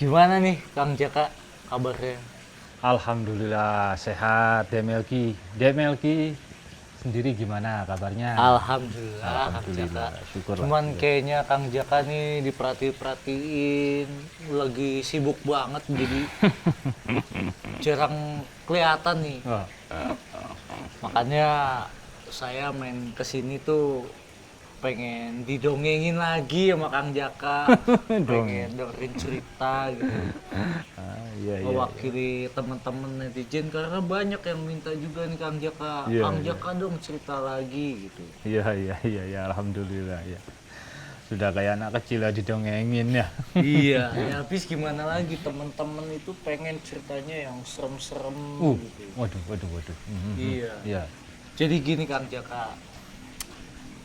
Gimana nih Kang Jaka kabarnya? Alhamdulillah sehat, Demelki. Demelki sendiri gimana kabarnya? Alhamdulillah Kang Jaka. Alhamdulillah, syukurlah. Cuman kayaknya Kang Jaka nih diperhatiin lagi sibuk banget jadi jarang kelihatan nih. Oh, Makanya saya main kesini tuh pengen didongengin lagi sama Kang Jaka. Pengen dengerin cerita gitu. iya. Mewakili teman-teman netizen karena banyak yang minta juga nih Kang Jaka. Iya, Kang iya. Jaka dong cerita lagi gitu. Iya, Alhamdulillah ya. Sudah kayak anak kecil ya didongengin ya. Iya, ya habis gimana lagi teman-teman itu pengen ceritanya yang serem-serem gitu. Waduh. Iya. Iya. Jadi gini Kang Jaka,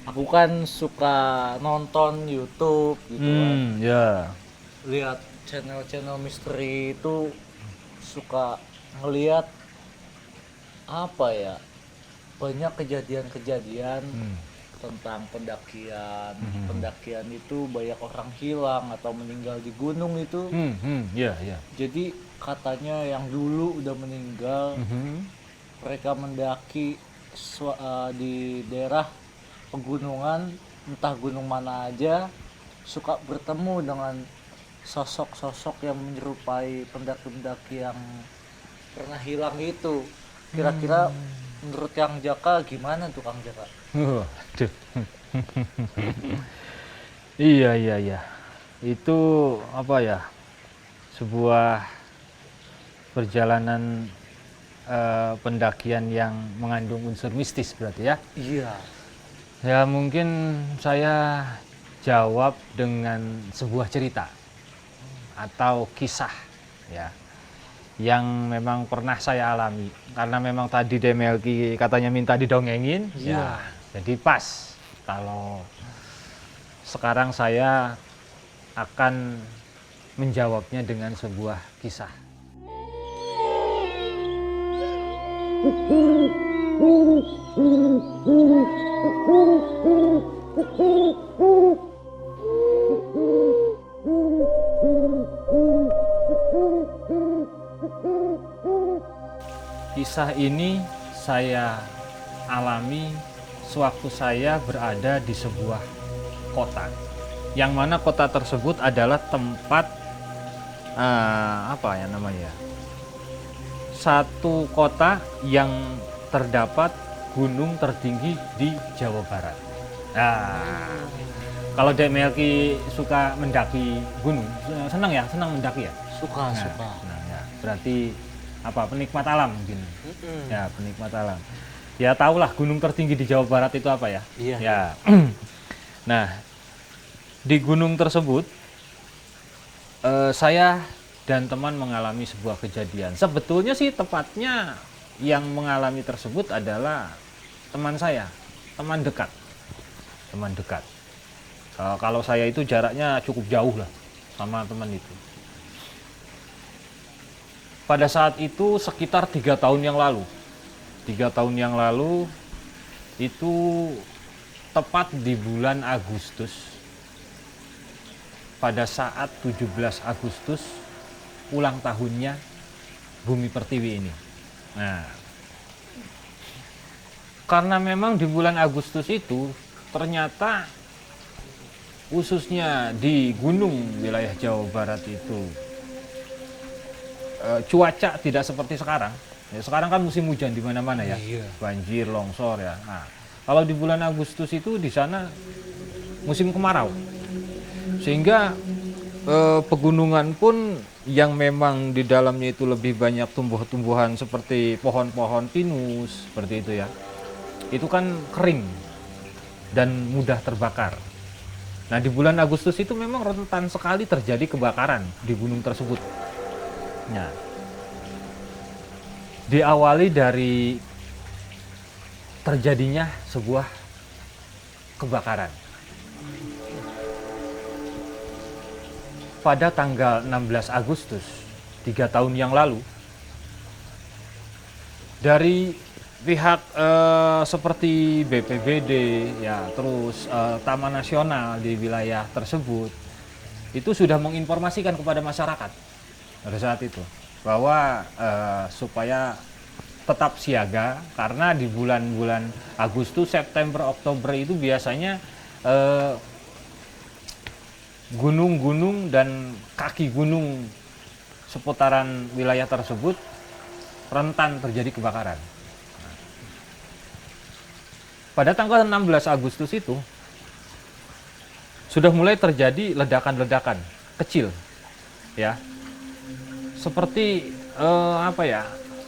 aku kan suka nonton YouTube gitu kan. Ya. Lihat channel-channel misteri itu suka ngelihat apa ya, banyak kejadian-kejadian tentang pendakian. Pendakian itu banyak orang hilang atau meninggal di gunung itu. Iya. Jadi katanya yang dulu udah meninggal, mereka mendaki di daerah pegunungan, entah gunung mana aja, suka bertemu dengan sosok-sosok yang menyerupai pendaki-pendaki yang pernah hilang itu. Kira-kira menurut Kang Jaka gimana tuh Kang Jaka? Waduh. Iya. Itu apa ya? Sebuah perjalanan pendakian yang mengandung unsur mistis berarti ya. Iya. Ya mungkin saya jawab dengan sebuah cerita atau kisah ya yang memang pernah saya alami karena memang tadi Demelki katanya minta didongengin. Iya. Ya jadi pas kalau sekarang saya akan menjawabnya dengan sebuah kisah. Kisah ini saya alami sewaktu saya berada di sebuah kota, yang mana kota tersebut adalah tempat apa ya namanya, satu kota yang terdapat gunung tertinggi di Jawa Barat. Nah, kalau Demelki suka mendaki gunung, senang mendaki ya? Suka. Nah, ya, berarti apa, penikmat alam mungkin. Ya, penikmat alam. Ya tahulah gunung tertinggi di Jawa Barat itu apa ya? Iya. Ya. Nah, di gunung tersebut saya dan teman mengalami sebuah kejadian. Sebetulnya sih tepatnya yang mengalami tersebut adalah teman saya, teman dekat. Kalau saya itu jaraknya cukup jauh lah sama teman itu. Pada saat itu sekitar 3 tahun yang lalu. 3 tahun yang lalu itu tepat di bulan Agustus. Pada saat 17 Agustus ulang tahunnya Bumi Pertiwi ini. Nah, karena memang di bulan Agustus itu ternyata khususnya di gunung wilayah Jawa Barat itu cuaca tidak seperti sekarang. Ya, sekarang kan musim hujan di mana-mana ya, Iya. banjir, longsor ya. Nah, kalau di bulan Agustus itu di sana musim kemarau, sehingga pegunungan pun yang memang di dalamnya itu lebih banyak tumbuh-tumbuhan seperti pohon-pohon pinus seperti itu ya, itu kan kering dan mudah terbakar. Nah, di bulan Agustus itu memang rentan sekali terjadi kebakaran di gunung tersebut. Nah, diawali dari terjadinya sebuah kebakaran. Pada tanggal 16 Agustus, 3 tahun yang lalu, dari pihak seperti BPBD, ya, terus Taman Nasional di wilayah tersebut, itu sudah menginformasikan kepada masyarakat pada saat itu bahwa supaya tetap siaga, karena di bulan-bulan Agustus, September, Oktober itu biasanya gunung-gunung dan kaki gunung seputaran wilayah tersebut rentan terjadi kebakaran. Pada tanggal 16 Agustus itu sudah mulai terjadi ledakan-ledakan kecil, ya, seperti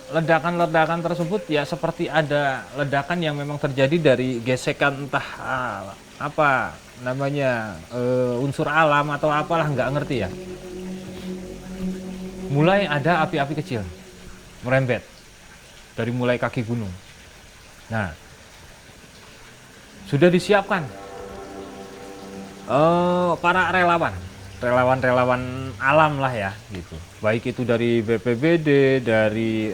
ledakan-ledakan tersebut ya seperti ada ledakan yang memang terjadi dari gesekan entah unsur alam atau apalah, nggak ngerti ya. Mulai ada api-api kecil merembet dari mulai kaki gunung. Nah, sudah disiapkan para relawan alam lah ya gitu, baik itu dari BPBD, dari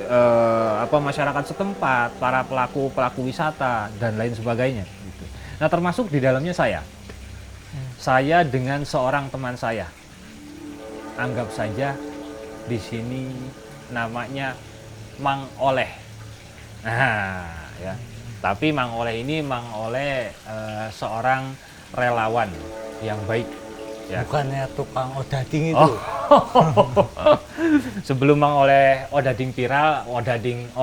masyarakat setempat, para pelaku wisata dan lain sebagainya gitu. Nah, termasuk di dalamnya saya dengan seorang teman saya, anggap saja di sini namanya Mang Oleh. Nah ya, tapi Mang Oleh ini seorang relawan yang baik ya. Bukannya tukang odading itu. Sebelum Mang Oleh odading viral,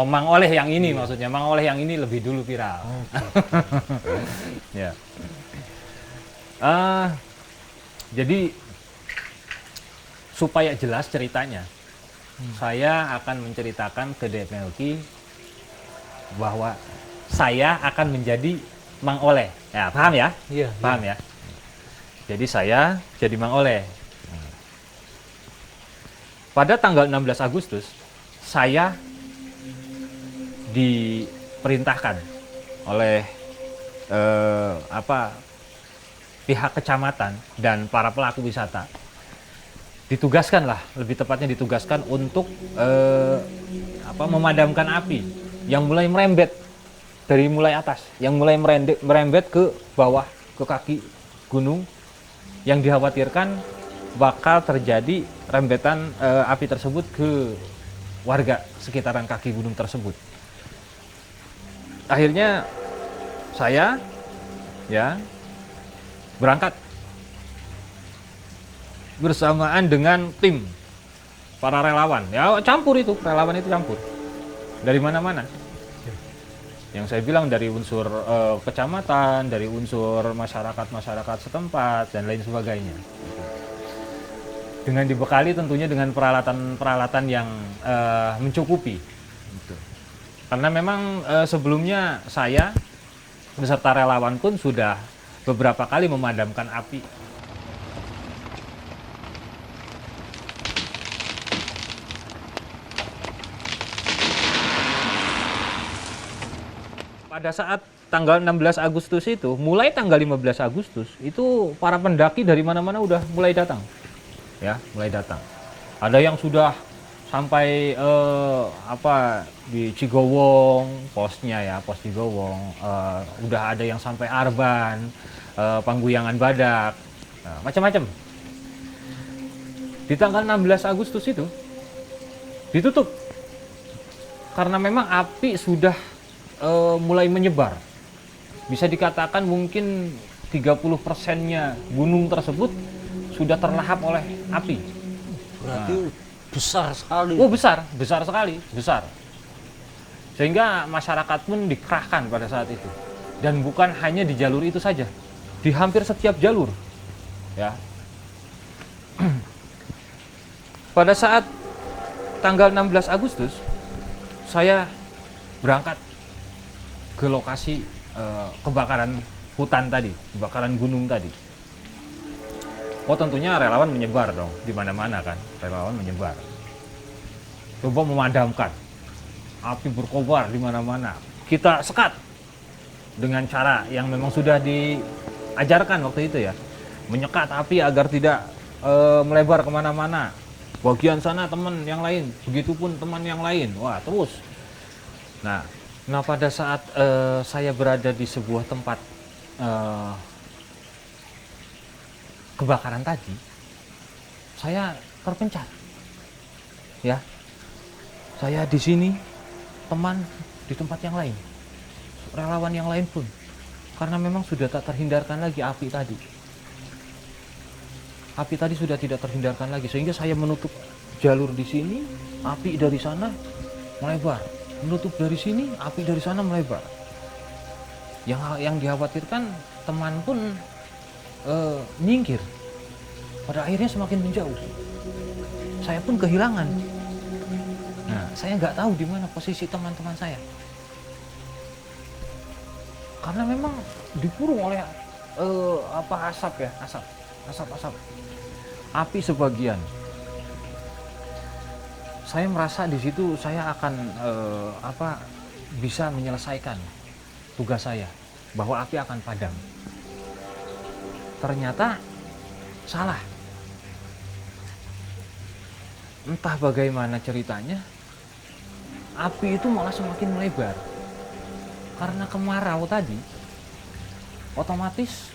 Mang Oleh yang ini maksudnya, Mang Oleh yang ini lebih dulu viral. Ya. Jadi supaya jelas ceritanya, saya akan menceritakan ke Dek Melki bahwa saya akan menjadi Mang Oleh. Ya, paham ya? Iya. Paham ya? Jadi saya jadi Mang Oleh. Pada tanggal 16 Agustus, saya diperintahkan oleh pihak kecamatan dan para pelaku wisata, lebih tepatnya ditugaskan untuk memadamkan api yang mulai merembet dari mulai atas, yang mulai merembet ke bawah, ke kaki gunung, yang dikhawatirkan bakal terjadi rembetan api tersebut ke warga sekitaran kaki gunung tersebut. Akhirnya saya berangkat bersamaan dengan tim para relawan. Ya, relawan itu campur dari mana-mana. Yang saya bilang dari unsur kecamatan, dari unsur masyarakat setempat dan lain sebagainya. Dengan dibekali tentunya dengan peralatan yang mencukupi. Gitu. Karena memang sebelumnya saya beserta relawan pun sudah beberapa kali memadamkan api. Pada saat tanggal 16 Agustus itu, mulai tanggal 15 Agustus, itu para pendaki dari mana-mana udah mulai datang. Ya, mulai datang. Ada yang sudah sampai di Cigowong, pos Cigowong, udah ada yang sampai Arban, Pangguyangan Badak, macam-macam. Di tanggal 16 Agustus itu ditutup karena memang api sudah mulai menyebar. Bisa dikatakan mungkin 30%-nya gunung tersebut sudah terlahap oleh api. Berarti besar sekali. Oh, besar sekali. Sehingga masyarakat pun dikerahkan pada saat itu. Dan bukan hanya di jalur itu saja, di hampir setiap jalur. Ya. Pada saat tanggal 16 Agustus, saya berangkat ke lokasi kebakaran hutan tadi, kebakaran gunung tadi. Oh, tentunya relawan menyebar dong, di mana-mana kan, relawan menyebar. Coba memadamkan, api berkobar di mana-mana. Kita sekat dengan cara yang memang sudah diajarkan waktu itu ya, menyekat api agar tidak melebar kemana-mana. Bagian sana teman yang lain, begitupun teman yang lain. Wah, terus. Nah pada saat saya berada di sebuah tempat kebakaran tadi, saya terpencar. Ya, saya di sini, teman di tempat yang lain, relawan yang lain pun, karena memang sudah tak terhindarkan lagi api tadi. Api tadi sudah tidak terhindarkan lagi, sehingga saya menutup jalur di sini, api dari sana melebar, menutup dari sini, api dari sana melebar. Yang dikhawatirkan teman pun nyingkir, pada akhirnya semakin menjauh. Saya pun kehilangan. Nah, saya nggak tahu di mana posisi teman-teman saya, karena memang dikurung oleh asap ya, asap, api sebagian. Saya merasa di situ saya akan bisa menyelesaikan tugas saya, bahwa api akan padam. Ternyata salah. Entah bagaimana ceritanya, api itu malah semakin melebar. Karena kemarau tadi, otomatis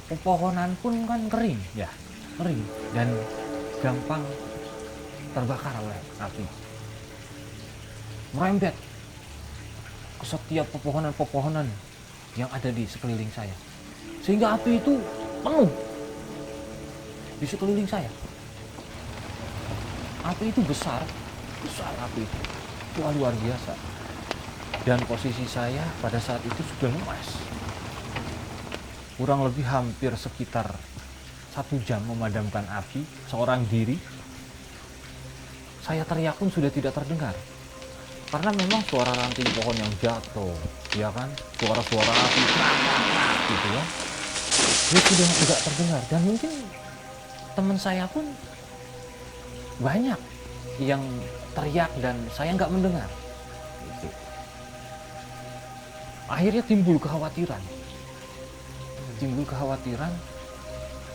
pepohonan pun kan kering, ya, kering dan gampang terbakar oleh api. Merembet ke setiap pepohonan-pepohonan yang ada di sekeliling saya, sehingga api itu penuh di sekeliling saya. Api itu besar api itu luar biasa. Dan posisi saya pada saat itu sudah lemas, kurang lebih hampir sekitar 1 jam memadamkan api seorang diri. Saya teriak pun sudah tidak terdengar, karena memang suara ranting pohon yang jatuh, ya kan, suara-suara api gitu ya, itu sudah tidak terdengar. Dan mungkin teman saya pun banyak yang teriak dan saya nggak mendengar. Gitu. Akhirnya timbul kekhawatiran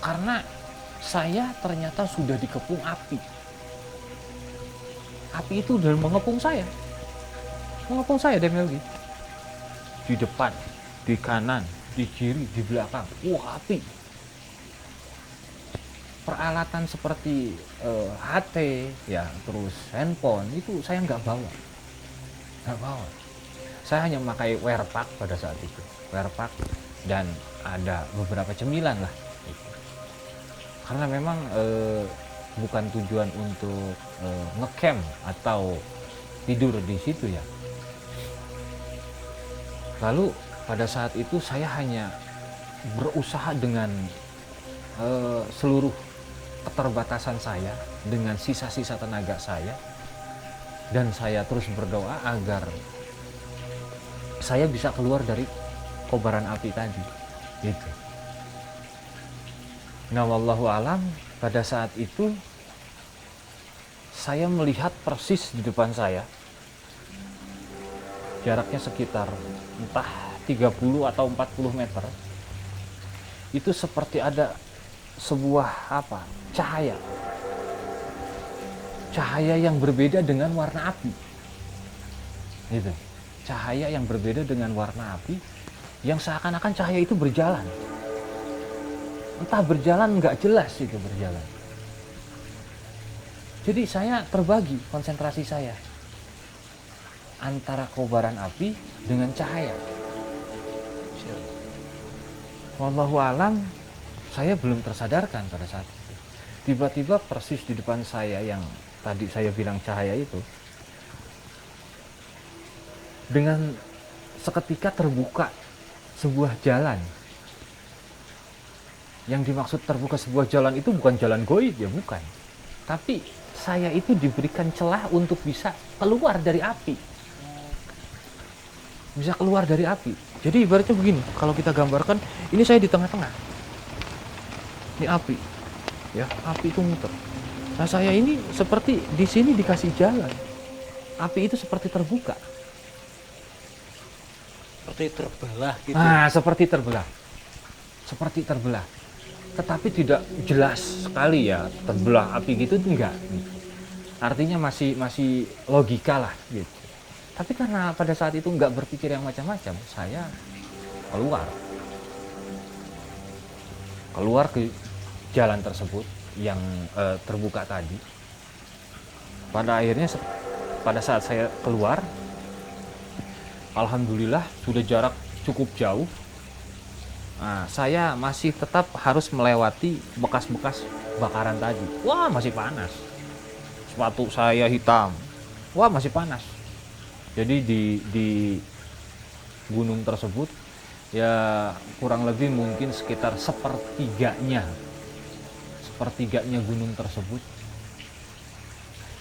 karena saya ternyata sudah dikepung api. Api itu sudah mengepung saya Demelgi. Di depan, di kanan, di kiri, di belakang, wah api. Peralatan seperti HT, ya, terus handphone itu saya nggak bawa. Saya hanya memakai wear pack pada saat itu, dan ada beberapa cemilan lah. Gitu. Karena memang bukan tujuan untuk ngecamp atau tidur di situ ya. Lalu pada saat itu saya hanya berusaha dengan seluruh keterbatasan saya, dengan sisa-sisa tenaga saya, dan saya terus berdoa agar saya bisa keluar dari kobaran api tadi. Gitu. Nah, wallahu alam, pada saat itu saya melihat persis di depan saya, jaraknya sekitar entah 30 atau 40 meter, itu seperti ada sebuah cahaya yang berbeda dengan warna api. Gitu. Cahaya yang berbeda dengan warna api, yang seakan-akan cahaya itu berjalan. Entah berjalan, nggak jelas itu berjalan. Jadi saya terbagi konsentrasi saya antara kobaran api dengan cahaya. Wallahu alam, saya belum tersadarkan pada saat itu. Tiba-tiba persis di depan saya yang tadi saya bilang cahaya itu, dengan seketika terbuka sebuah jalan. Yang dimaksud terbuka sebuah jalan itu bukan jalan goib ya, bukan. Tapi saya itu diberikan celah untuk bisa keluar dari api. Bisa keluar dari api. Jadi ibaratnya begini, kalau kita gambarkan, ini saya di tengah-tengah. Ini api. Ya, api itu muter. Nah, saya ini seperti di sini dikasih jalan. Api itu seperti terbuka. Seperti terbelah gitu. Nah, seperti terbelah. Tetapi tidak jelas sekali ya, terbelah api gitu enggak. Artinya masih logika lah gitu. Tapi karena pada saat itu enggak berpikir yang macam-macam, saya keluar ke jalan tersebut yang terbuka tadi. Pada akhirnya pada saat saya keluar, alhamdulillah sudah jarak cukup jauh. Nah, saya masih tetap harus melewati bekas-bekas bakaran tadi. Wah, masih panas. Sepatu saya hitam. Wah, masih panas. Jadi di gunung tersebut ya kurang lebih mungkin sekitar sepertiganya gunung tersebut,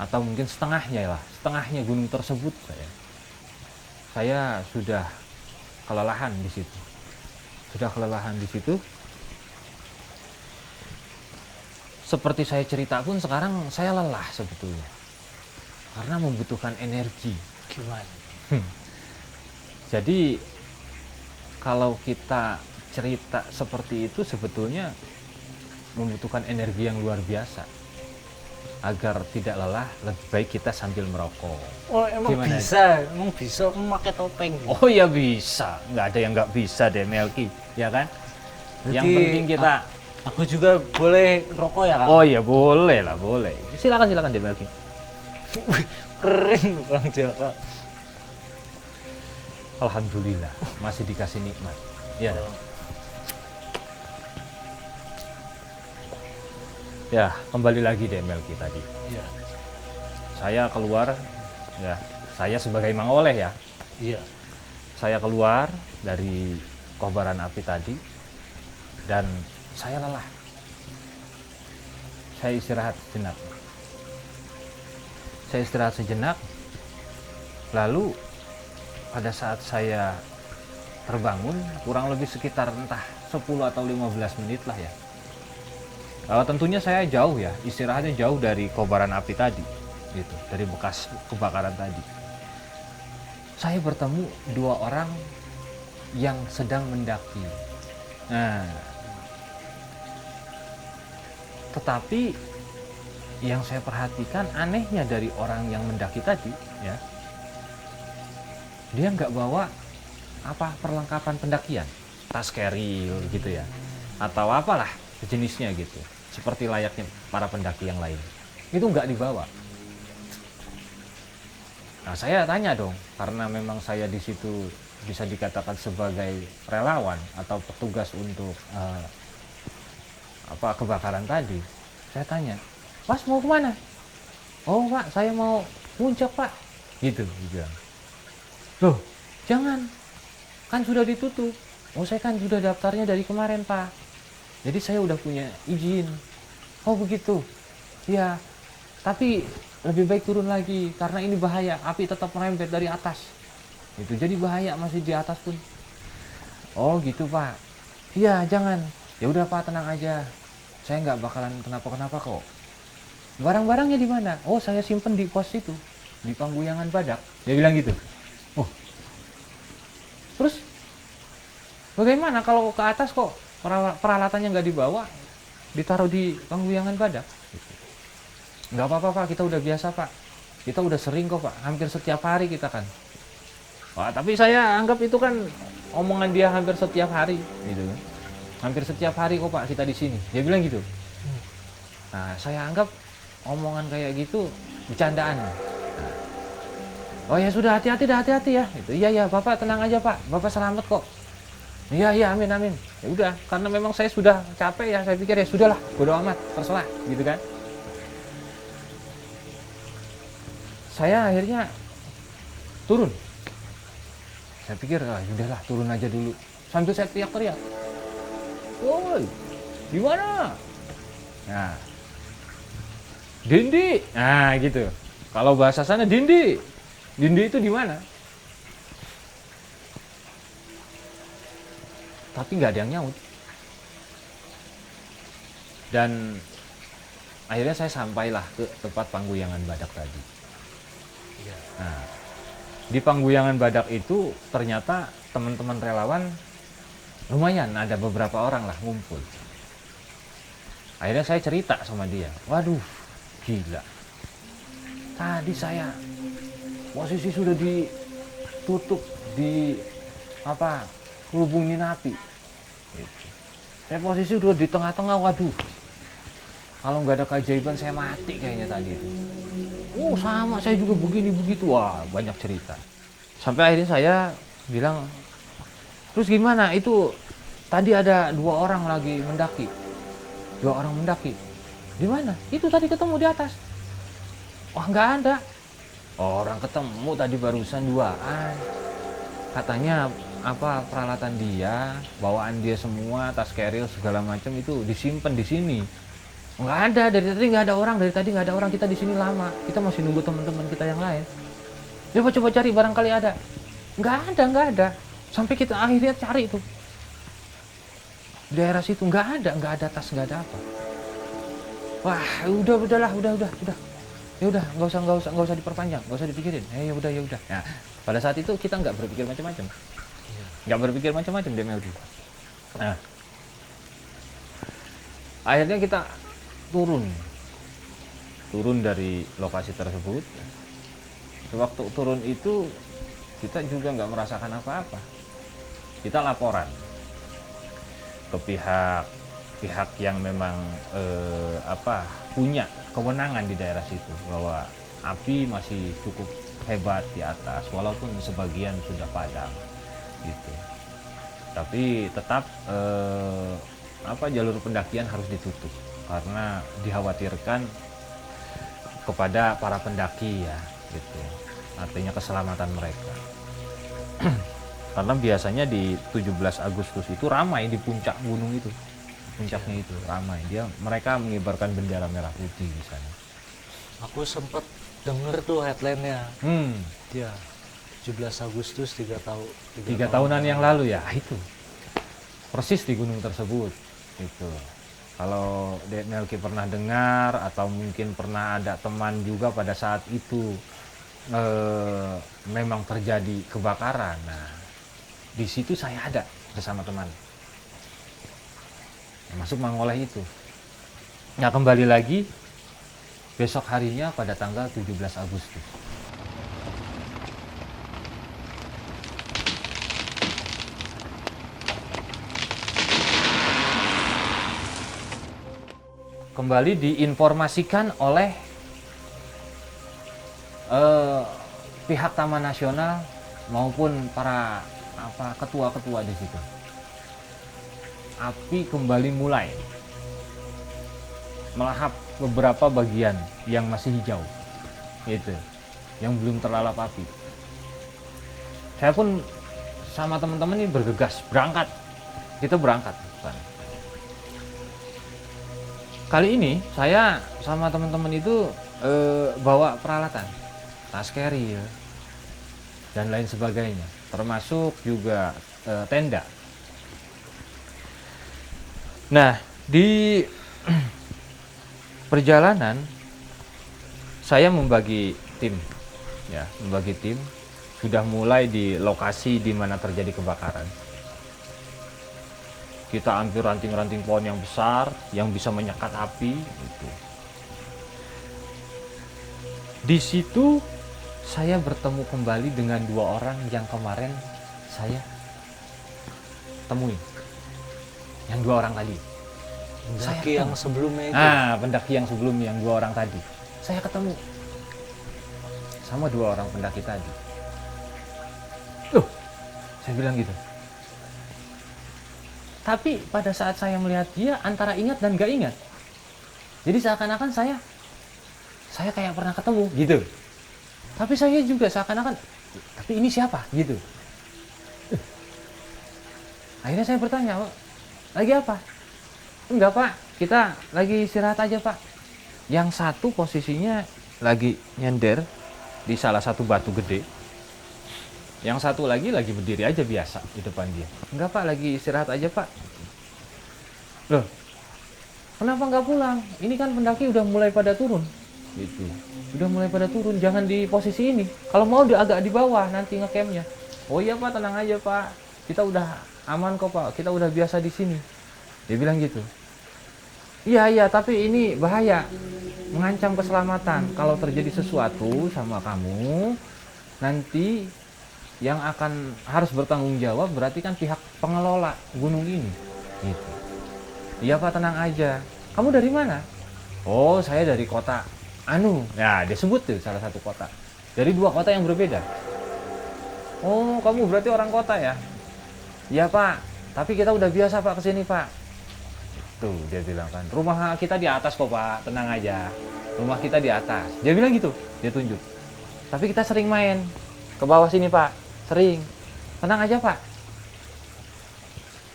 atau mungkin setengahnya gunung tersebut saya sudah kelelahan di situ. Seperti saya cerita pun sekarang saya lelah sebetulnya, karena membutuhkan energi. Gimana? Jadi kalau kita cerita seperti itu sebetulnya membutuhkan energi yang luar biasa. Agar tidak lelah, lebih baik kita sambil merokok. Oh, emang Gimana? bisa memakai topeng. Oh ya bisa, nggak ada yang nggak bisa deh Melki, ya kan? Yang Berarti, penting kita. Aku juga boleh rokok ya, Kang? Oh ya boleh lah, boleh. Silakan deh Melki. Keren Bang Jaka. Alhamdulillah masih dikasih nikmat. Ya. Ya, kembali lagi deh Melki tadi. Iya. Saya keluar, ya, saya sebagai Mang Oleh ya. Iya. Saya keluar dari kobaran api tadi dan saya lelah. Saya istirahat sejenak. Lalu pada saat saya terbangun kurang lebih sekitar entah 10 atau 15 menit lah ya. Tentunya saya jauh ya, istirahatnya jauh dari kobaran api tadi, gitu, dari bekas kebakaran tadi. Saya bertemu dua orang yang sedang mendaki. Nah, tetapi yang saya perhatikan anehnya dari orang yang mendaki tadi, ya, dia nggak bawa perlengkapan pendakian, tas keril gitu ya, atau apalah jenisnya gitu, seperti layaknya para pendaki yang lain. Itu nggak dibawa. Nah, saya tanya dong, karena memang saya di situ bisa dikatakan sebagai relawan atau petugas untuk kebakaran tadi. Saya tanya, Mas mau kemana? Oh Pak, saya mau puncak Pak. Gitu, dia bilang. Loh, jangan, kan sudah ditutup. Oh saya kan sudah daftarnya dari kemarin Pak. Jadi saya udah punya izin. Oh begitu. Ya, tapi lebih baik turun lagi karena ini bahaya. Api tetap merembet dari atas. Itu jadi bahaya masih di atas pun. Oh gitu Pak. Iya jangan. Ya udah Pak tenang aja. Saya nggak bakalan kenapa-kenapa kok. Barang-barangnya di mana? Oh saya simpen di pos itu, di Pangguyangan Badak. Dia bilang gitu. Oh. Terus bagaimana kalau ke atas kok peralatannya nggak dibawa, ditaruh di Pangguyangan Badak? Nggak apa-apa Pak, kita udah biasa Pak, kita udah sering kok Pak, hampir setiap hari kita kan. Wah, tapi saya anggap itu kan omongan dia hampir setiap hari gitu kan, hampir setiap hari kok Pak kita di sini, dia bilang gitu. Nah saya anggap omongan kayak gitu bercandaan. Nah, oh ya sudah, hati-hati ya itu. Iya Bapak tenang aja Pak, Bapak selamat kok. Iya amin. Ya udah, karena memang saya sudah capek ya, saya pikir ya sudahlah, bodo amat, terserah gitu kan. Saya akhirnya turun. Saya pikir udahlah turun aja dulu. Sambil saya teriak-teriak. Woi, gimana? Nah, Dindi. Nah gitu. Kalau bahasa sana Dindi. Dindi itu di mana? Tapi nggak ada yang nyaut. Dan akhirnya saya sampailah ke tempat Pangguyangan Badak tadi. Nah, di Pangguyangan Badak itu ternyata teman-teman relawan lumayan, ada beberapa orang lah ngumpul. Akhirnya saya cerita sama dia, waduh gila, tadi saya posisi sudah ditutup di hubungin api gitu. Saya posisi udah di tengah-tengah, waduh Kalau nggak ada keajaiban saya mati kayaknya tadi itu. Oh sama, saya juga begini begitu. Wah banyak cerita. Sampai akhirnya saya bilang, terus gimana? Itu tadi ada 2 orang lagi mendaki. 2 orang mendaki. Di mana? Itu tadi ketemu di atas. Wah nggak ada. Orang ketemu tadi barusan 2-an. Katanya apa peralatan dia, bawaan dia semua, tas keril segala macam itu disimpan di sini. Nggak ada, dari tadi nggak ada orang, dari tadi nggak ada orang, kita di sini lama, kita masih nunggu teman-teman kita yang lain. Coba cari barangkali ada. Nggak ada. Sampai kita akhirnya cari itu. Di daerah situ nggak ada tas, nggak ada apa. Wah, udahlah. Ya udah, nggak usah diperpanjang, nggak usah dipikirin. Ya udah. Nah, pada saat itu kita nggak berpikir macam-macam. Dia Meldi. Nah, akhirnya kita turun dari lokasi tersebut. Waktu turun itu kita juga nggak merasakan apa-apa. Kita laporan ke pihak yang memang punya kewenangan di daerah situ bahwa api masih cukup hebat di atas walaupun sebagian sudah padam gitu. Tapi tetap jalur pendakian harus ditutup karena dikhawatirkan kepada para pendaki ya gitu. Artinya keselamatan mereka. Karena biasanya di 17 Agustus itu ramai di puncak gunung itu. Puncaknya itu ramai. Mereka mengibarkan bendera merah putih di sana. Aku sempat denger tuh headline-nya. Dia 17 Agustus 3 tahun. 3 tahunan yang lalu ya, itu. Persis di gunung tersebut. Itu. Kalau Dek Melki pernah dengar atau mungkin pernah ada teman juga pada saat itu memang terjadi kebakaran. Nah, di situ saya ada bersama teman. Masuk Mangoleh itu. Nah, kembali lagi besok harinya pada tanggal 17 Agustus. Kembali diinformasikan oleh pihak Taman Nasional maupun para ketua-ketua di situ. Api kembali mulai melahap beberapa bagian yang masih hijau, gitu, yang belum terlalap api. Saya pun sama teman-teman ini bergegas berangkat. Kita berangkat. Kali ini saya sama teman-teman itu bawa peralatan, tas keril dan lain sebagainya, termasuk juga tenda. Nah, di perjalanan saya membagi tim, sudah mulai di lokasi di mana terjadi kebakaran. Kita ambil ranting-ranting pohon yang besar yang bisa menyekat api. Gitu. Di situ saya bertemu kembali dengan 2 orang yang kemarin saya temuin. Yang 2 orang tadi. Pendaki yang sebelumnya itu. Pendaki yang sebelumnya, yang 2 orang tadi. Saya ketemu sama 2 orang pendaki tadi. Saya bilang gitu. Tapi pada saat saya melihat dia antara ingat dan gak ingat. Jadi seakan-akan saya kayak pernah ketemu gitu. Tapi saya juga seakan-akan, tapi ini siapa gitu. Akhirnya saya bertanya, lagi apa? Enggak Pak, kita lagi istirahat aja Pak. Yang satu posisinya lagi nyender di salah satu batu gede. Yang satu lagi berdiri aja biasa di depan dia. Enggak Pak, lagi istirahat aja Pak. Loh, kenapa nggak pulang? Ini kan pendaki udah mulai pada turun. Gitu. Udah mulai pada turun, jangan di posisi ini. Kalau mau agak di bawah nanti ngecampnya. Oh iya Pak, tenang aja Pak. Kita udah aman kok Pak, kita udah biasa di sini. Dia bilang gitu. Iya, tapi ini bahaya. Mengancam keselamatan. Kalau terjadi sesuatu sama kamu, nanti yang akan harus bertanggung jawab berarti kan pihak pengelola gunung ini. Gitu. Iya Pak, tenang aja. Kamu dari mana? Oh, saya dari kota anu. Ya, dia sebut tuh salah satu kota. Dari 2 kota yang berbeda. Oh, kamu berarti orang kota ya? Iya, Pak. Tapi kita udah biasa, Pak, kesini, Pak. Tuh, dia bilang kan, rumah kita di atas kok, Pak. Tenang aja. Rumah kita di atas. Dia bilang gitu. Dia tunjuk. Tapi kita sering main ke bawah sini, Pak. Sering. Tenang aja, Pak.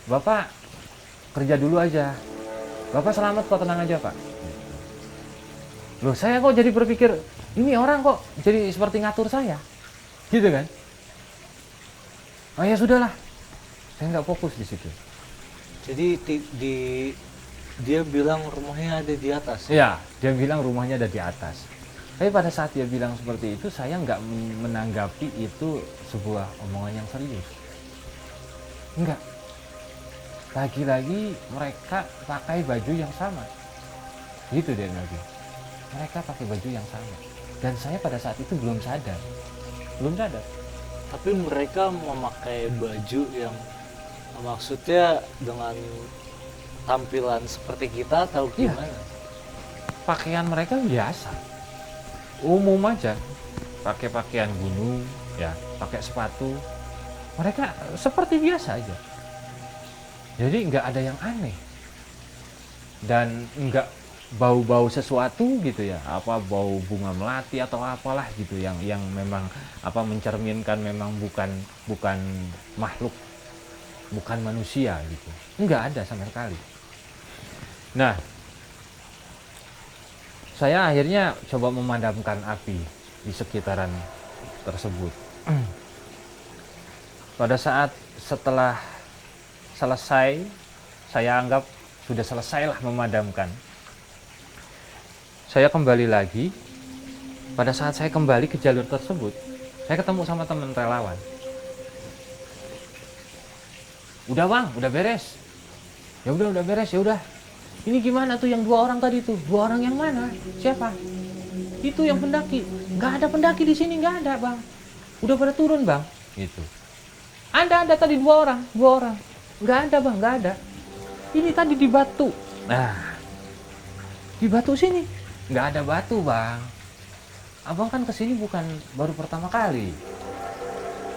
Bapak kerja dulu aja. Bapak selamat kok, tenang aja, Pak. Loh, saya kok jadi berpikir, ini orang kok jadi seperti ngatur saya. Gitu kan? Oh ya sudahlah. Saya nggak fokus di situ. Jadi dia bilang rumahnya ada di atas. Iya, dia bilang rumahnya ada di atas. Tapi pada saat dia bilang seperti itu, saya nggak menanggapi itu sebuah omongan yang serius. Enggak. Lagi-lagi mereka pakai baju yang sama. Gitu dia bilang. Mereka pakai baju yang sama. Dan saya pada saat itu belum sadar. Belum sadar. Tapi mereka memakai baju yang maksudnya dengan tampilan seperti kita atau Iya. gimana? Pakaian mereka biasa. Umum aja. Pakai pakaian gunung, ya, pakai sepatu. Mereka seperti biasa aja. Jadi nggak ada yang aneh. Dan nggak bau-bau sesuatu gitu ya, apa bau bunga melati atau apalah gitu yang memang apa mencerminkan memang bukan makhluk, bukan manusia gitu. Nggak ada sama sekali. Nah, saya akhirnya coba memadamkan api di sekitaran tersebut. Pada saat setelah selesai, saya anggap sudah selesailah memadamkan. Saya kembali lagi. Pada saat saya kembali ke jalur tersebut, saya ketemu sama teman relawan. Udah bang, udah beres. Ya udah beres, ya udah. Ini gimana tuh yang 2 orang tadi tuh? 2 orang yang mana? Siapa? Itu yang pendaki. Nggak ada pendaki di sini, nggak ada bang. Udah pada turun bang. Gitu. Ada tadi 2 orang, 2 orang. Nggak ada bang, nggak ada. Ini tadi di batu. Nah, di batu sini. Nggak ada batu bang. Abang kan kesini bukan baru pertama kali.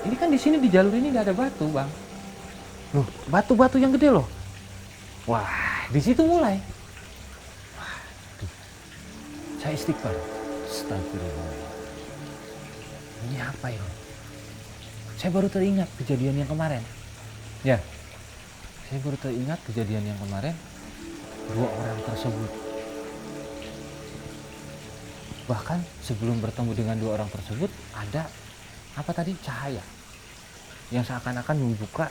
Ini kan di sini di jalur ini nggak ada batu bang. Loh, batu-batu yang gede loh. Wah, di situ mulai. Waduh, saya istighfar. Astagfirullah. Ini apa ini? Saya baru teringat kejadian yang kemarin. Ya, saya baru teringat kejadian yang kemarin. 2 orang tersebut. Bahkan sebelum bertemu dengan 2 orang tersebut ada apa tadi, cahaya yang seakan-akan membuka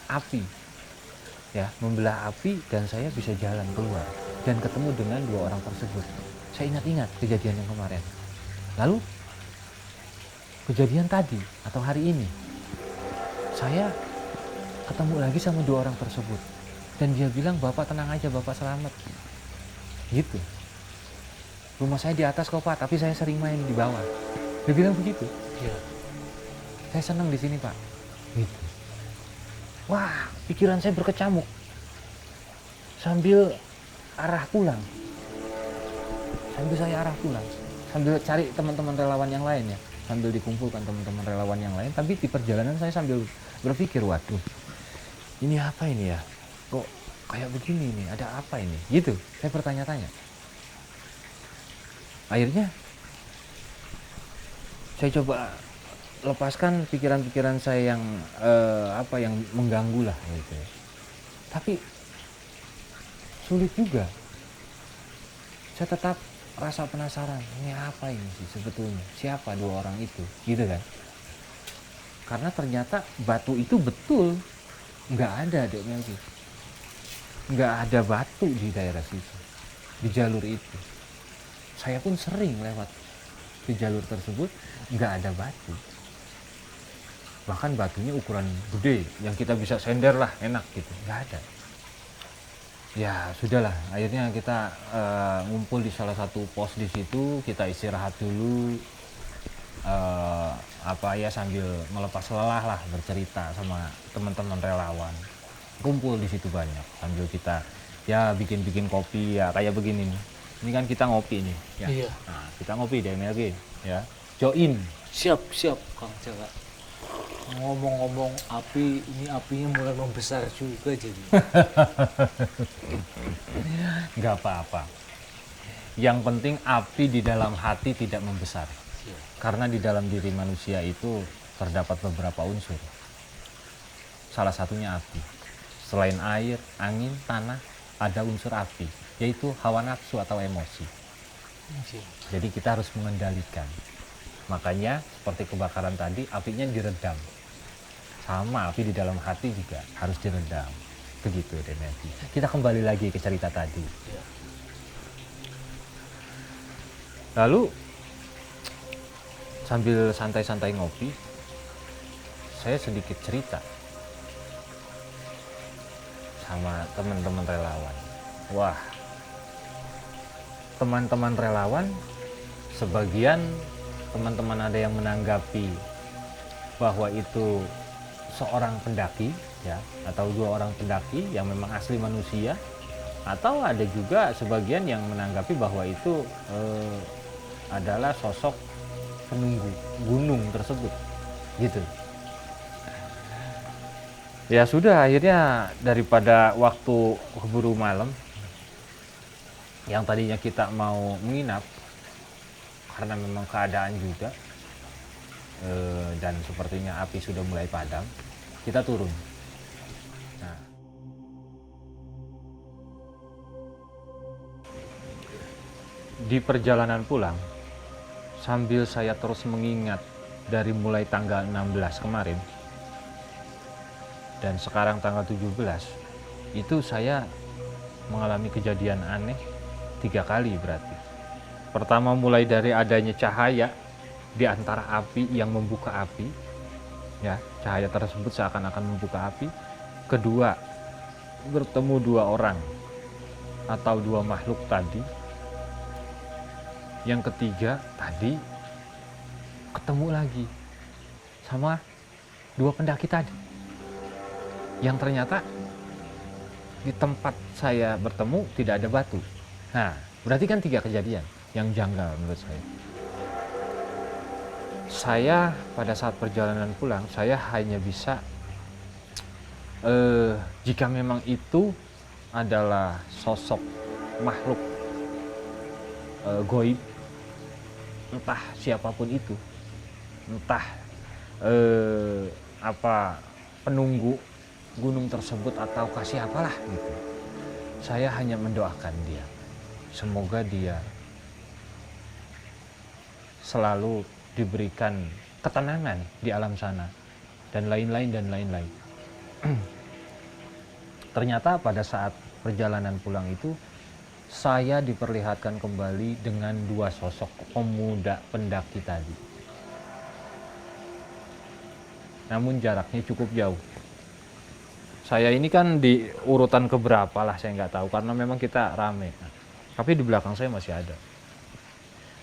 api, ya, membelah api dan saya bisa jalan keluar dan ketemu dengan 2 orang tersebut. Saya ingat-ingat kejadian yang kemarin. Lalu kejadian tadi atau hari ini saya ketemu lagi sama 2 orang tersebut dan dia bilang, bapak tenang aja, bapak selamat. Gitu. Rumah saya di atas kok pak, tapi saya sering main di bawah. Dia bilang begitu. Iya. Saya senang di sini pak. Gitu. Wah, pikiran saya berkecamuk. Sambil arah pulang. Sambil saya arah pulang. Sambil cari teman-teman relawan yang lain ya. Sambil dikumpulkan teman-teman relawan yang lain. Tapi di perjalanan saya sambil berpikir, waduh, ini apa ini ya? Kok kayak begini nih? Ada apa ini? Gitu. Saya bertanya-tanya. Akhirnya saya coba lepaskan pikiran-pikiran saya yang yang mengganggu lah gitu. Tapi sulit juga. Saya tetap rasa penasaran, ini apa ini sih sebetulnya? Siapa 2 orang itu? Gitu kan? Karena ternyata batu itu betul nggak ada, Dek Melki. Nggak ada batu di daerah situ, di jalur itu. Saya pun sering lewat di jalur tersebut, nggak ada batu. Bahkan batunya ukuran gede, yang kita bisa sender lah, enak gitu. Nggak ada. Ya sudahlah, akhirnya kita ngumpul di salah satu pos di situ, kita istirahat dulu, sambil melepas lelah lah, bercerita sama teman-teman relawan. Kumpul di situ banyak, sambil kita ya bikin kopi ya kayak begini nih. Ini kan kita ngopi nih, ya. Iya. Nah, kita ngopi deh, MLG, ya. Join. Siap, siap, Kang Caka. Ngomong-ngomong api, ini apinya mulai membesar juga jadi. Nggak apa-apa. Yang penting api di dalam hati tidak membesar. Siap. Karena di dalam diri manusia itu terdapat beberapa unsur. Salah satunya api. Selain air, angin, tanah, ada unsur api, yaitu hawa nafsu atau emosi. Siap. Jadi kita harus mengendalikan. Makanya seperti kebakaran tadi, apinya diredam. Sama api di dalam hati juga harus diredam. Begitu deh nanti. Kita kembali lagi ke cerita tadi. Ya. Lalu sambil santai-santai ngopi, saya sedikit cerita sama teman-teman relawan. Wah, teman-teman relawan, sebagian teman-teman ada yang menanggapi bahwa itu seorang pendaki, ya, atau 2 orang pendaki yang memang asli manusia, atau ada juga sebagian yang menanggapi bahwa itu adalah sosok penunggu gunung tersebut, gitu. Ya sudah, akhirnya daripada waktu keburu malam, yang tadinya kita mau menginap karena memang keadaan juga dan sepertinya api sudah mulai padam, kita turun. Nah, di perjalanan pulang, sambil saya terus mengingat dari mulai tanggal 16 kemarin dan sekarang tanggal 17, itu saya mengalami kejadian aneh 3 kali berarti. Pertama, mulai dari adanya cahaya di antara api yang membuka api, ya, cahaya tersebut seakan-akan membuka api. Kedua, bertemu 2 orang atau 2 makhluk tadi. Yang ketiga, tadi ketemu lagi sama 2 pendaki tadi, yang ternyata di tempat saya bertemu tidak ada batu. Nah, berarti kan 3 kejadian yang janggal menurut saya. Saya pada saat perjalanan pulang, saya hanya bisa jika memang itu adalah sosok makhluk goib, entah siapapun itu, entah apa penunggu gunung tersebut ataukah siapalah gitu. Saya hanya mendoakan dia, semoga dia selalu diberikan ketenangan di alam sana dan lain-lain dan lain-lain. Ternyata pada saat perjalanan pulang itu saya diperlihatkan kembali dengan 2 sosok pemuda pendaki tadi. Namun jaraknya cukup jauh. Saya ini kan di urutan keberapa lah, saya nggak tahu karena memang kita rame. Tapi di belakang saya masih ada.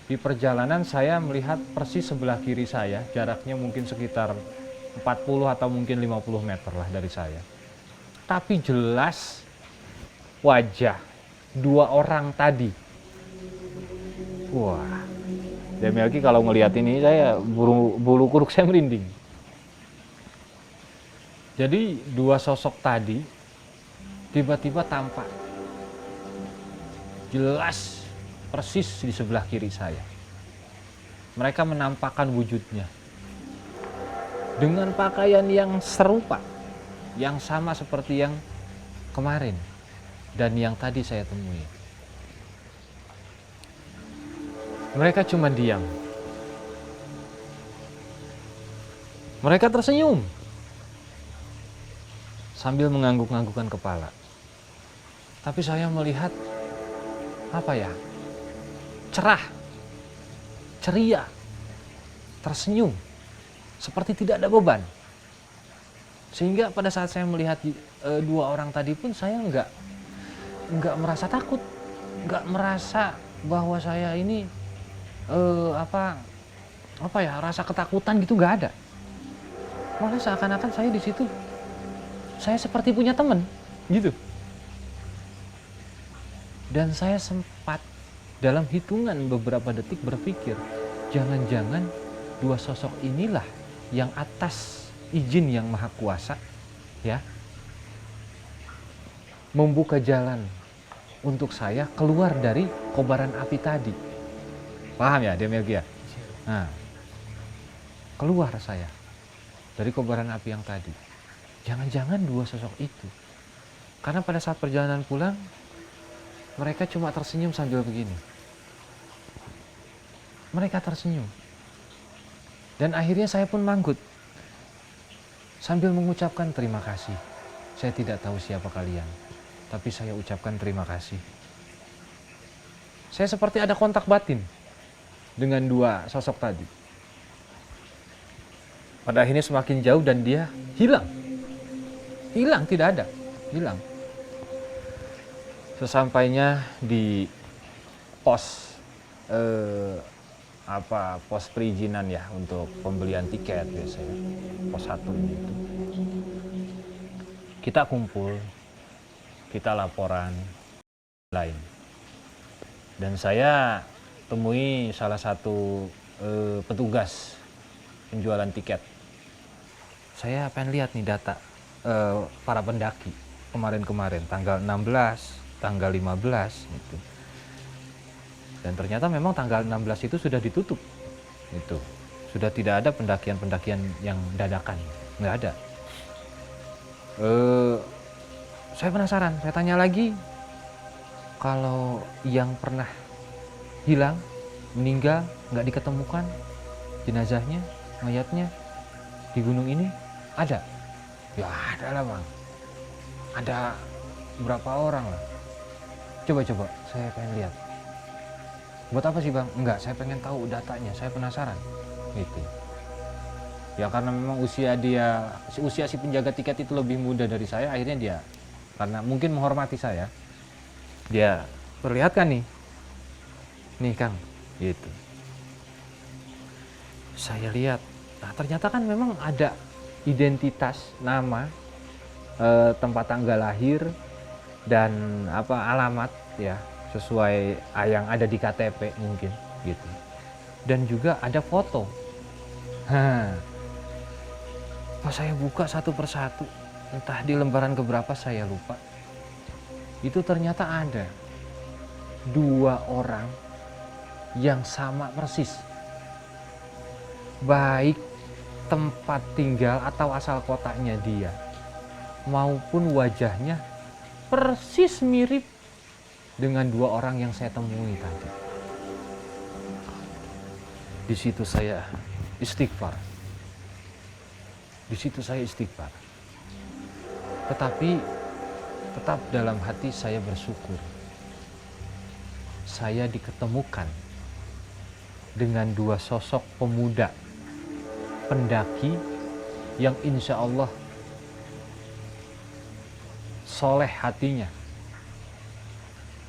Di perjalanan saya melihat persis sebelah kiri saya, jaraknya mungkin sekitar 40 atau mungkin 50 meter lah dari saya. Tapi jelas wajah 2 orang tadi. Wah, demi lagi kalau ngelihat ini saya bulu kuduk saya merinding. Jadi 2 sosok tadi tiba-tiba tampak jelas persis di sebelah kiri saya. Mereka menampakkan wujudnya dengan pakaian yang serupa, yang sama seperti yang kemarin dan yang tadi saya temui. Mereka cuma diam. Mereka tersenyum sambil mengangguk-anggukkan kepala. Tapi saya melihat apa ya? Cerah, ceria, tersenyum, seperti tidak ada beban. Sehingga pada saat saya melihat 2 orang tadi pun saya nggak merasa takut, nggak merasa bahwa saya ini apa ya, rasa ketakutan gitu nggak ada. Malah seakan-akan saya di situ saya seperti punya teman gitu. Dan saya sempat dalam hitungan beberapa detik berpikir, jangan-jangan dua sosok inilah yang atas izin yang maha kuasa, ya, membuka jalan untuk saya keluar dari kobaran api tadi. Paham ya, Demelgi ya? Nah, keluar saya dari kobaran api yang tadi. Jangan-jangan dua sosok itu. Karena pada saat perjalanan pulang, mereka cuma tersenyum sambil begini. Mereka tersenyum. Dan akhirnya saya pun manggut. Sambil mengucapkan terima kasih. Saya tidak tahu siapa kalian, tapi saya ucapkan terima kasih. Saya seperti ada kontak batin dengan dua sosok tadi. Pada akhirnya semakin jauh dan dia hilang. Hilang, tidak ada. Hilang. Sesampainya di pos pos perizinan ya untuk pembelian tiket biasanya, pos 1 itu. Kita kumpul, kita laporan lain. Dan saya temui salah satu petugas penjualan tiket. Saya pengen lihat nih data para pendaki kemarin-kemarin, tanggal 16, tanggal 15 gitu. Dan ternyata memang tanggal 16 itu sudah ditutup. Itu. Sudah tidak ada pendakian-pendakian yang dadakan. Nggak ada. Saya penasaran, saya tanya lagi, kalau yang pernah hilang, meninggal, nggak diketemukan jenazahnya, mayatnya di gunung ini, ada? Ya ada lah bang, ada berapa orang lah. Coba-coba, saya pengen lihat. Buat apa sih bang? Enggak, saya pengen tahu datanya, saya penasaran. Gitu. Ya karena memang usia si penjaga tiket itu lebih muda dari saya, akhirnya dia, karena mungkin menghormati saya, dia perlihatkan nih Kang, gitu. Saya lihat, nah ternyata kan memang ada identitas, nama, tempat tanggal lahir, dan alamat ya, sesuai yang ada di KTP mungkin gitu. Dan juga ada foto. Pas saya buka satu persatu, entah di lembaran keberapa saya lupa, itu ternyata ada 2 orang yang sama persis, baik tempat tinggal atau asal kotanya dia maupun wajahnya persis mirip dengan 2 orang yang saya temui tadi. Di situ saya istighfar. Di situ saya istighfar. Tetapi tetap dalam hati saya bersyukur. Saya diketemukan dengan 2 sosok pemuda pendaki yang insya Allah soleh hatinya,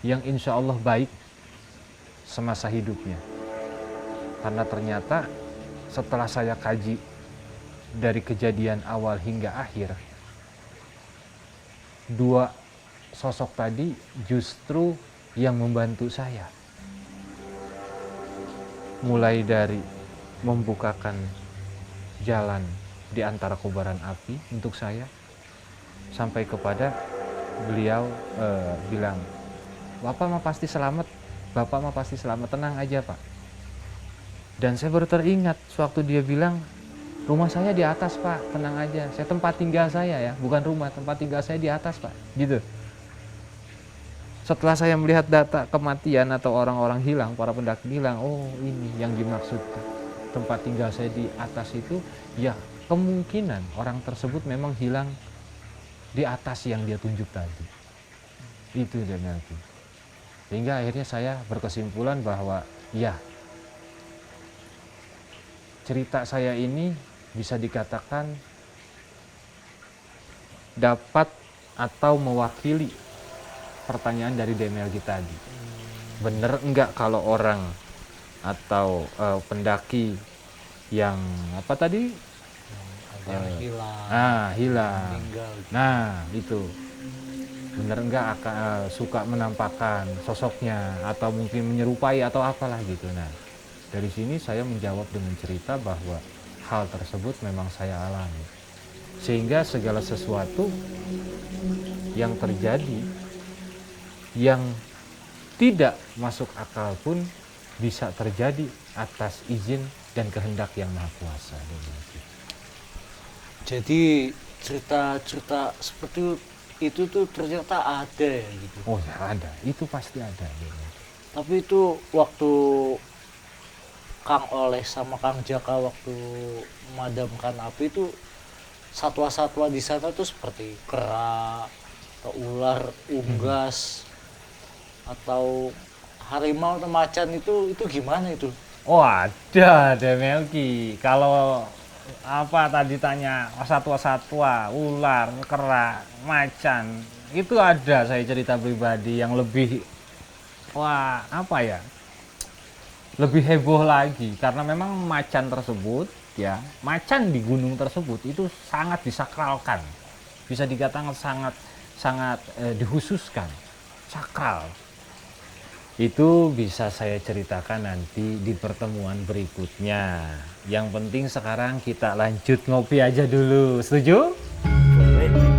yang insya Allah baik semasa hidupnya. Karena ternyata setelah saya kaji dari kejadian awal hingga akhir, 2 sosok tadi justru yang membantu saya. Mulai dari membukakan jalan di antara kobaran api untuk saya, sampai kepada beliau bilang, Bapak mah pasti selamat, Bapak mah pasti selamat, tenang aja Pak. Dan saya baru teringat sewaktu dia bilang, rumah saya di atas Pak, tenang aja. Saya tempat tinggal saya ya, bukan rumah, tempat tinggal saya di atas Pak, gitu. Setelah saya melihat data kematian atau orang-orang hilang, para pendaki hilang, oh ini yang dimaksud tempat tinggal saya di atas itu, ya kemungkinan orang tersebut memang hilang di atas yang dia tunjuk tadi. Itu dia nanti. Sehingga akhirnya saya berkesimpulan bahwa ya, cerita saya ini bisa dikatakan dapat atau mewakili pertanyaan dari Demelgi tadi. Bener enggak kalau orang atau pendaki yang apa tadi? Yang hilang. Hilang. Meninggal. Nah, itu. bener enggak suka menampakkan sosoknya atau mungkin menyerupai atau apalah gitu. Nah, dari sini saya menjawab dengan cerita bahwa hal tersebut memang saya alami. Sehingga segala sesuatu yang terjadi yang tidak masuk akal pun bisa terjadi atas izin dan kehendak yang Maha Kuasa. Jadi cerita-cerita seperti itu tuh ternyata ada ya gitu. Oh ya ada, itu pasti ada. Tapi itu waktu Kang Oleh sama Kang Jaka waktu memadamkan api itu satwa-satwa di sana tuh seperti kera atau ular, unggas atau harimau atau macan itu gimana itu? Oh ada Melki. Kalau apa tadi tanya satwa-satwa, ular, kera, macan, itu ada saya cerita pribadi yang lebih wah apa ya? Lebih heboh lagi karena memang macan tersebut ya, macan di gunung tersebut itu sangat disakralkan. Bisa dikatakan sangat dikhususkan, sakral. Itu bisa saya ceritakan nanti di pertemuan berikutnya. Yang penting sekarang kita lanjut ngopi aja dulu. Setuju? Boleh.